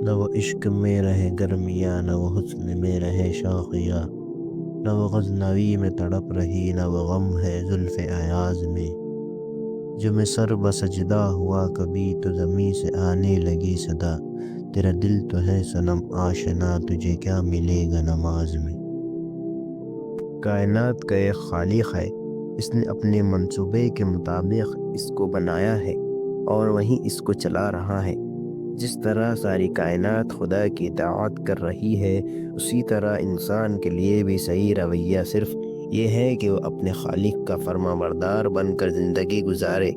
نہ وہ عشق میں رہے گرمیاں، نہ وہ حسن میں رہے شوقیہ، نہ وہ غزنوی میں تڑپ رہی، نہ وہ غم ہے زلف ایاز میں۔ جو میں سر بسجدہ ہوا کبھی تو زمیں سے آنے لگی صدا، تیرا دل تو ہے صنم آشنا، تجھے کیا ملے گا نماز میں۔ کائنات کا ایک خالق ہے، اس نے اپنے منصوبے کے مطابق اس کو بنایا ہے اور وہیں اس کو چلا رہا ہے۔ جس طرح ساری کائنات خدا کی اطاعت کر رہی ہے، اسی طرح انسان کے لیے بھی صحیح رویہ صرف یہ ہے کہ وہ اپنے خالق کا فرما بردار بن کر زندگی گزارے۔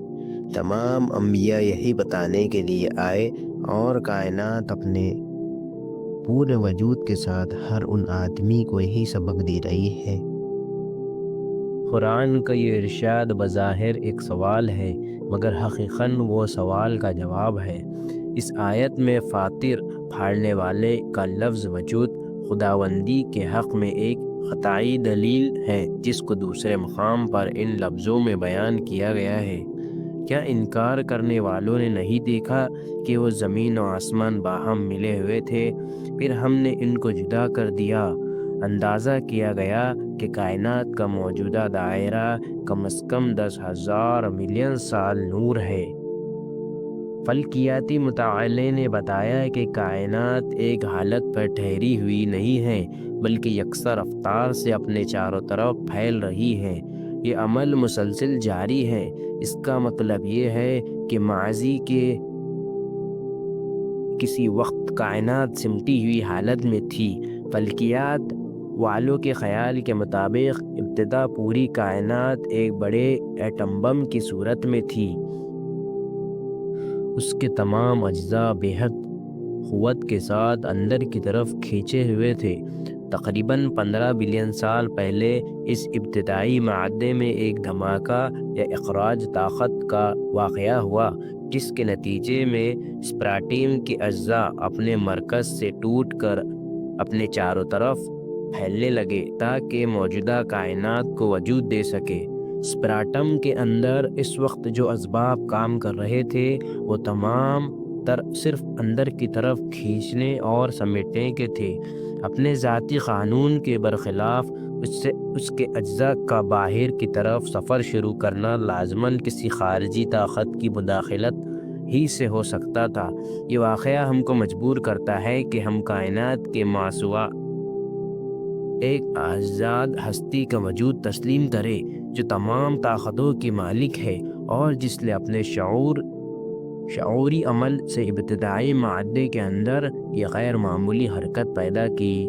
تمام انبیاء یہی بتانے کے لیے آئے اور کائنات اپنے پورے وجود کے ساتھ ہر ان آدمی کو یہی سبق دے رہی ہے۔ قرآن کا یہ ارشاد بظاہر ایک سوال ہے، مگر حقیقاً وہ سوال کا جواب ہے۔ اس آیت میں فاطر، پھاڑنے والے کا لفظ وجود خداوندی کے حق میں ایک قطعی دلیل ہے، جس کو دوسرے مقام پر ان لفظوں میں بیان کیا گیا ہے۔ کیا انکار کرنے والوں نے نہیں دیکھا کہ وہ زمین و آسمان باہم ملے ہوئے تھے، پھر ہم نے ان کو جدا کر دیا؟ اندازہ کیا گیا کہ کائنات کا موجودہ دائرہ کم از کم 10,000 ملین سال نور ہے۔ فلکیاتی مطالعے نے بتایا کہ کائنات ایک حالت پر ٹھہری ہوئی نہیں ہے، بلکہ یکساں رفتار سے اپنے چاروں طرف پھیل رہی ہے۔ یہ عمل مسلسل جاری ہے۔ اس کا مطلب یہ ہے کہ ماضی کے کسی وقت کائنات سمٹی ہوئی حالت میں تھی۔ فلکیات والوں کے خیال کے مطابق ابتدا پوری کائنات ایک بڑے ایٹم بم کی صورت میں تھی۔ اس کے تمام اجزاء بے حد قوت کے ساتھ اندر کی طرف کھینچے ہوئے تھے۔ تقریباً 15 بلین سال پہلے اس ابتدائی معدے میں ایک دھماکہ یا اخراج طاقت کا واقعہ ہوا، جس کے نتیجے میں اسپراٹیم کے اجزاء اپنے مرکز سے ٹوٹ کر اپنے چاروں طرف پھیلنے لگے تاکہ موجودہ کائنات کو وجود دے سکے۔ اسپراٹم کے اندر اس وقت جو اسباب کام کر رہے تھے وہ تمام تر صرف اندر کی طرف کھینچنے اور سمیٹنے کے تھے۔ اپنے ذاتی قانون کے برخلاف اس کے اجزاء کا باہر کی طرف سفر شروع کرنا لازماً کسی خارجی طاقت کی مداخلت ہی سے ہو سکتا تھا۔ یہ واقعہ ہم کو مجبور کرتا ہے کہ ہم کائنات کے ماسوا ایک آزاد ہستی کا وجود تسلیم کرے جو تمام طاقتوں کی مالک ہے اور جس نے اپنے شعوری عمل سے ابتدائی معدے کے اندر یہ غیر معمولی حرکت پیدا کی۔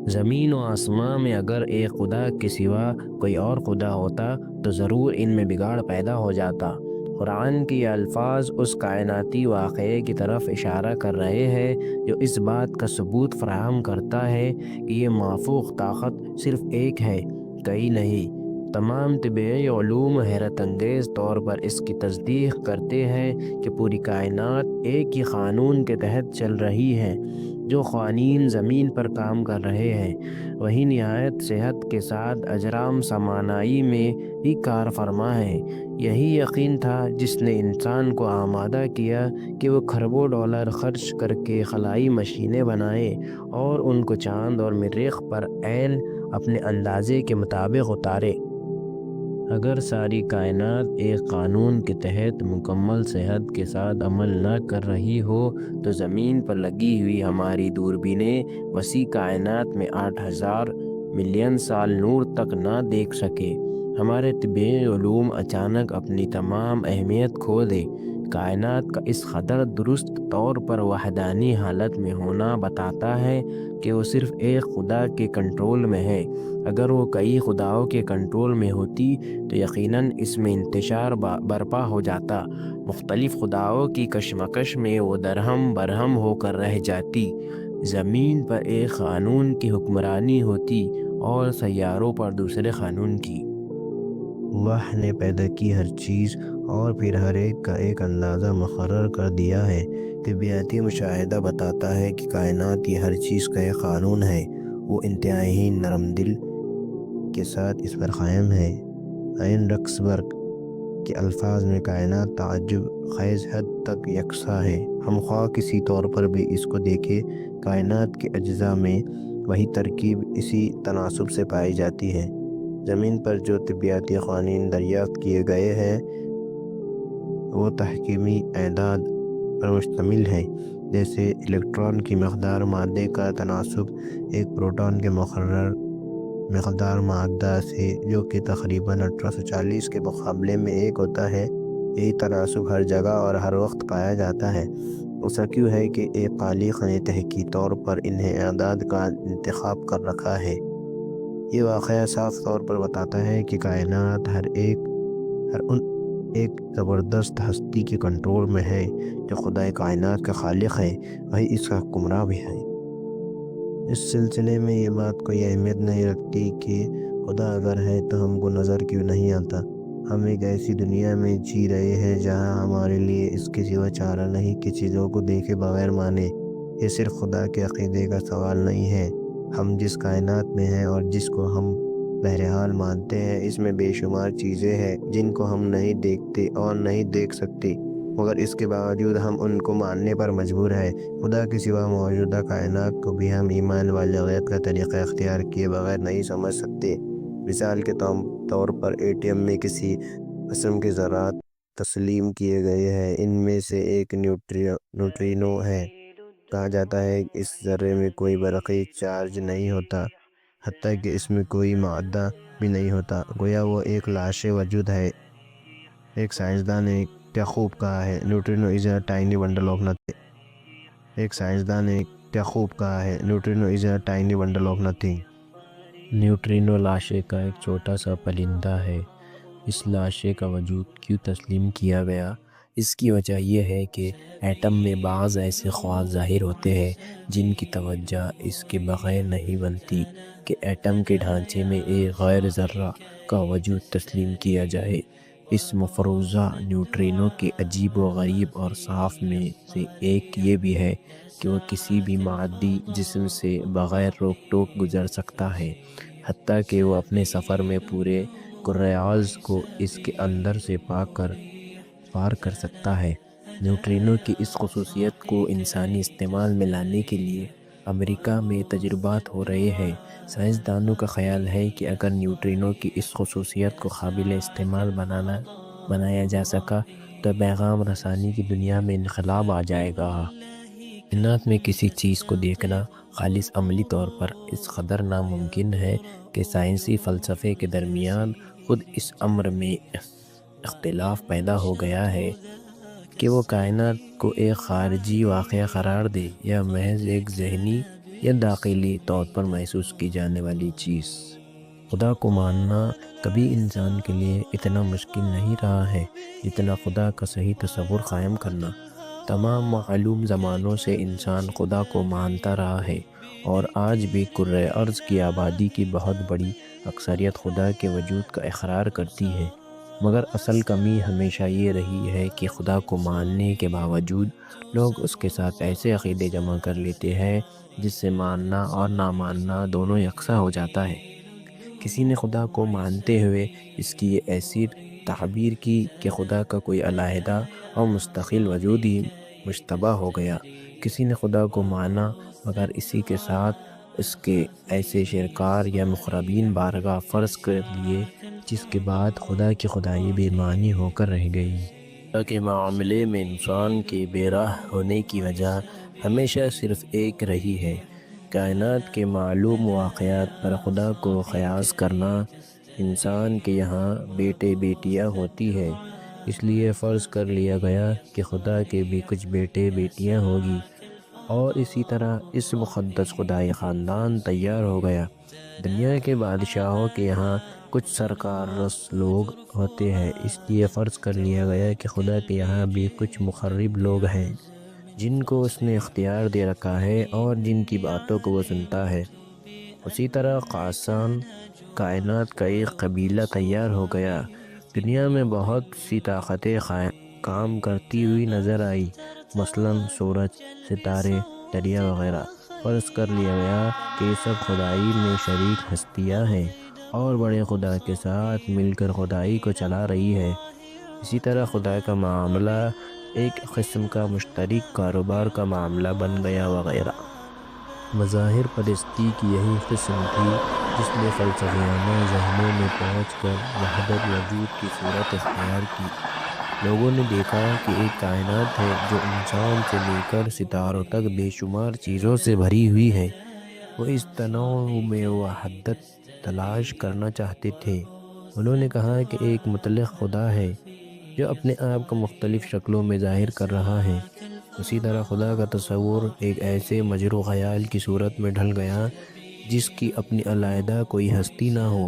زمین و آسمان میں اگر ایک خدا کے سوا کوئی اور خدا ہوتا تو ضرور ان میں بگاڑ پیدا ہو جاتا۔ قرآن کے یہ الفاظ اس کائناتی واقعے کی طرف اشارہ کر رہے ہیں جو اس بات کا ثبوت فراہم کرتا ہے کہ یہ مافوق طاقت صرف ایک ہے، کئی نہیں۔ تمام طبعی علوم حیرت انگیز طور پر اس کی تصدیق کرتے ہیں کہ پوری کائنات ایک ہی قانون کے تحت چل رہی ہے۔ جو قوانین زمین پر کام کر رہے ہیں وہی نہایت صحت کے ساتھ اجرام سامانائی میں بھی کار فرما ہے۔ یہی یقین تھا جس نے انسان کو آمادہ کیا کہ وہ کھربوں ڈالر خرچ کر کے خلائی مشینیں بنائے اور ان کو چاند اور مریخ پر عین اپنے اندازے کے مطابق اتارے۔ اگر ساری کائنات ایک قانون کے تحت مکمل صحت کے ساتھ عمل نہ کر رہی ہو تو زمین پر لگی ہوئی ہماری دوربینیں وسیع کائنات میں 8,000 ملین سال نور تک نہ دیکھ سکے۔ ہمارے طبعی علوم اچانک اپنی تمام اہمیت کھو دے۔ کائنات کا اس قدر درست طور پر وحدانی حالت میں ہونا بتاتا ہے کہ وہ صرف ایک خدا کے کنٹرول میں ہے۔ اگر وہ کئی خداؤں کے کنٹرول میں ہوتی تو یقیناً اس میں انتشار برپا ہو جاتا، مختلف خداؤں کی کشمکش میں وہ درہم برہم ہو کر رہ جاتی، زمین پر ایک قانون کی حکمرانی ہوتی اور سیاروں پر دوسرے قانون کی۔ اللہ نے پیدا کی ہر چیز اور پھر ہر ایک کا ایک اندازہ مقرر کر دیا ہے۔ طبیعتی مشاہدہ بتاتا ہے کہ کائنات کی ہر چیز کا ایک قانون ہے، وہ انتہائی نرم دل کے ساتھ اس پر قائم ہے۔ این رکسبرگ کہ الفاظ میں کائنات تعجب خیز حد تک یکساں ہے۔ ہم خواہ کسی طور پر بھی اس کو دیکھیں، کائنات کے اجزاء میں وہی ترکیب اسی تناسب سے پائی جاتی ہے۔ زمین پر جو طبیعتی قوانین دریافت کیے گئے ہیں وہ تحکیمی اعداد پر مشتمل ہے، جیسے الیکٹران کی مقدار، مادے کا تناسب ایک پروٹون کے مقرر مقدار مادہ سے جو کہ تقریباً 1840 کے مقابلے میں 1 ہوتا ہے۔ یہی تناسب ہر جگہ اور ہر وقت پایا جاتا ہے۔ ایسا کیوں ہے کہ ایک خالق نے تحقیقی طور پر انہیں اعداد کا انتخاب کر رکھا ہے؟ یہ واقعہ صاف طور پر بتاتا ہے کہ کائنات ہر ایک زبردست ہستی کے کنٹرول میں ہے۔ جو خدا کائنات کا خالق ہے وہی اس کا حکمراں بھی ہے۔ اس سلسلے میں یہ بات کوئی اہمیت نہیں رکھتی کہ خدا اگر ہے تو ہم کو نظر کیوں نہیں آتا۔ ہم ایک ایسی دنیا میں جی رہے ہیں جہاں ہمارے لیے اس کے سوا چارہ نہیں کہ چیزوں کو دیکھے بغیر مانے۔ یہ صرف خدا کے عقیدے کا سوال نہیں ہے۔ ہم جس کائنات میں ہیں اور جس کو ہم بہرحال مانتے ہیں، اس میں بے شمار چیزیں ہیں جن کو ہم نہیں دیکھتے اور نہیں دیکھ سکتے، مگر اس کے باوجود ہم ان کو ماننے پر مجبور ہیں۔ خدا کے سوا موجودہ کائنات کو بھی ہم ایمان والغیب کا طریقہ اختیار کیے بغیر نہیں سمجھ سکتے۔ مثال کے طور پر ایٹم میں کسی قسم کے ذرات تسلیم کیے گئے ہیں۔ ان میں سے ایک نیوٹرینو ہے۔ کہا جاتا ہے کہ اس ذرے میں کوئی برقی چارج نہیں ہوتا، حتیٰ کہ اس میں کوئی مادہ بھی نہیں ہوتا، گویا وہ ایک لاش وجود ہے۔ ایک سائنسدان نے کیا خوب کہا ہے، neutrino is a tiny bundle of nothing. ایک سائنسدان نے کیا خوب کہا ہے، neutrino is a tiny bundle of nothing. Neutrino لاشے کا ایک چھوٹا سا پرندہ ہے۔ اس لاشے کا وجود کیوں تسلیم کیا گیا؟ اس کی وجہ یہ ہے کہ ایٹم میں بعض ایسے خواص ظاہر ہوتے ہیں جن کی توجہ اس کے بغیر نہیں بنتی کہ ایٹم کے ڈھانچے میں ایک غیر ذرہ کا وجود تسلیم کیا جائے۔ اس مفروضہ نیوٹرینو کے عجیب و غریب اور صاف میں سے ایک یہ بھی ہے کہ وہ کسی بھی مادی جسم سے بغیر روک ٹوک گزر سکتا ہے، حتیٰ کہ وہ اپنے سفر میں پورے کرۂ ارض کو اس کے اندر سے پار کر سکتا ہے۔ نیوٹرینو کی اس خصوصیت کو انسانی استعمال میں لانے کے لیے امریکہ میں تجربات ہو رہے ہیں۔ سائنسدانوں کا خیال ہے کہ اگر نیوٹرینو کی اس خصوصیت کو قابل استعمال بنایا جا سکا تو پیغام رسانی کی دنیا میں انقلاب آ جائے گا۔ کائنات میں کسی چیز کو دیکھنا خالص عملی طور پر اس قدر ناممکن ہے کہ سائنسی فلسفے کے درمیان خود اس امر میں اختلاف پیدا ہو گیا ہے کہ وہ کائنات کو ایک خارجی واقعہ قرار دے یا محض ایک ذہنی یا داخلی طور پر محسوس کی جانے والی چیز۔ خدا کو ماننا کبھی انسان کے لیے اتنا مشکل نہیں رہا ہے جتنا خدا کا صحیح تصور قائم کرنا۔ تمام معلوم زمانوں سے انسان خدا کو مانتا رہا ہے، اور آج بھی کرۂ ارض کی آبادی کی بہت بڑی اکثریت خدا کے وجود کا اقرار کرتی ہے۔ مگر اصل کمی ہمیشہ یہ رہی ہے کہ خدا کو ماننے کے باوجود لوگ اس کے ساتھ ایسے عقیدے جمع کر لیتے ہیں جس سے ماننا اور نہ ماننا دونوں یکساں ہو جاتا ہے۔ کسی نے خدا کو مانتے ہوئے اس کی یہ ایسی تعبیر کی کہ خدا کا کوئی علیحدہ اور مستقل وجود ہی مشتبہ ہو گیا۔ کسی نے خدا کو مانا مگر اسی کے ساتھ اس کے ایسے شرکار یا مقربین بارگاہ فرض کر لیے جس کے بعد خدا کی خدائی بے معنی ہو کر رہ گئی۔ خدا کے معاملے میں انسان کے بے راہ ہونے کی وجہ ہمیشہ صرف ایک رہی ہے۔ کائنات کے معلوم واقعات پر خدا کو قیاس کرنا۔ انسان کے یہاں بیٹے بیٹیاں ہوتی ہے، اس لیے فرض کر لیا گیا کہ خدا کے بھی کچھ بیٹے بیٹیاں ہوگی، اور اسی طرح اس مقدس خدائی خاندان تیار ہو گیا۔ دنیا کے بادشاہوں کے یہاں کچھ سرکار رس لوگ ہوتے ہیں، اس لیے فرض کر لیا گیا کہ خدا کے یہاں بھی کچھ مقرب لوگ ہیں جن کو اس نے اختیار دے رکھا ہے اور جن کی باتوں کو وہ سنتا ہے۔ اسی طرح قاسان کائنات کا ایک قبیلہ تیار ہو گیا۔ دنیا میں بہت سی طاقتیں کام کرتی ہوئی نظر آئی، مثلاً سورج، ستارے، دریا وغیرہ۔ فرض کر لیا گیا کہ یہ سب خدائی میں شریک ہستیاں ہیں اور بڑے خدا کے ساتھ مل کر خدائی کو چلا رہی ہے۔ اسی طرح خدا کا معاملہ ایک قسم کا مشترک کاروبار کا معاملہ بن گیا وغیرہ۔ مظاہر پرستی کی یہی قسم تھی جس نے فلسفیانہ ذہنوں میں پہنچ کر وحدت وجود کی صورت اختیار کی۔ لوگوں نے دیکھا کہ ایک کائنات ہے جو انسان سے لے کر ستاروں تک بے شمار چیزوں سے بھری ہوئی ہے۔ وہ اس تنوع میں وحدت تلاش کرنا چاہتے تھے۔ انہوں نے کہا کہ ایک مطلق خدا ہے جو اپنے آپ کو مختلف شکلوں میں ظاہر کر رہا ہے۔ اسی طرح خدا کا تصور ایک ایسے مجروح خیال کی صورت میں ڈھل گیا جس کی اپنی علیحدہ کوئی ہستی نہ ہو،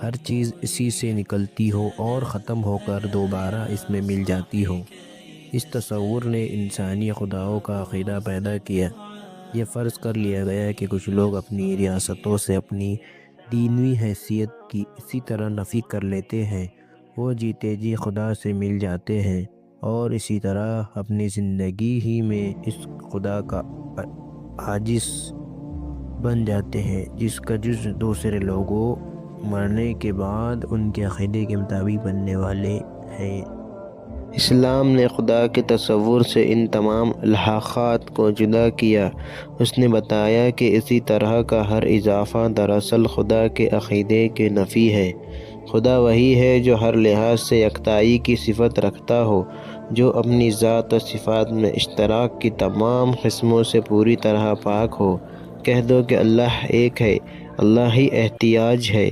ہر چیز اسی سے نکلتی ہو اور ختم ہو کر دوبارہ اس میں مل جاتی ہو۔ اس تصور نے انسانی خداؤں کا عقیدہ پیدا کیا۔ یہ فرض کر لیا گیا کہ کچھ لوگ اپنی ریاستوں سے اپنی دینوی حیثیت کی اسی طرح نفی کر لیتے ہیں، وہ جیتے جی خدا سے مل جاتے ہیں اور اسی طرح اپنی زندگی ہی میں اس خدا کا عاجز بن جاتے ہیں جس کا جز دوسرے لوگوں مرنے کے بعد ان کے عقیدے کے مطابق بننے والے ہیں۔ اسلام نے خدا کے تصور سے ان تمام الحاقات کو جدا کیا۔ اس نے بتایا کہ اسی طرح کا ہر اضافہ دراصل خدا کے عقیدے کے نفی ہے۔ خدا وہی ہے جو ہر لحاظ سے یکتائی کی صفت رکھتا ہو، جو اپنی ذات و صفات میں اشتراک کی تمام قسموں سے پوری طرح پاک ہو۔ کہہ دو کہ اللہ ایک ہے، اللہ ہی احتیاج ہے،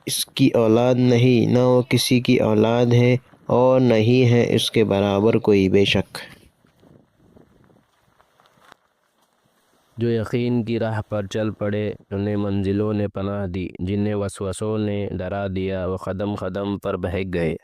اس کی اولاد نہیں، نہ وہ کسی کی اولاد ہے اور نہیں ہے اس کے برابر کوئی بے شک۔ جو یقین کی راہ پر چل پڑے انہیں منزلوں نے پناہ دی، جنہیں وسوسوں نے ڈرا دیا وہ قدم قدم پر بہک گئے۔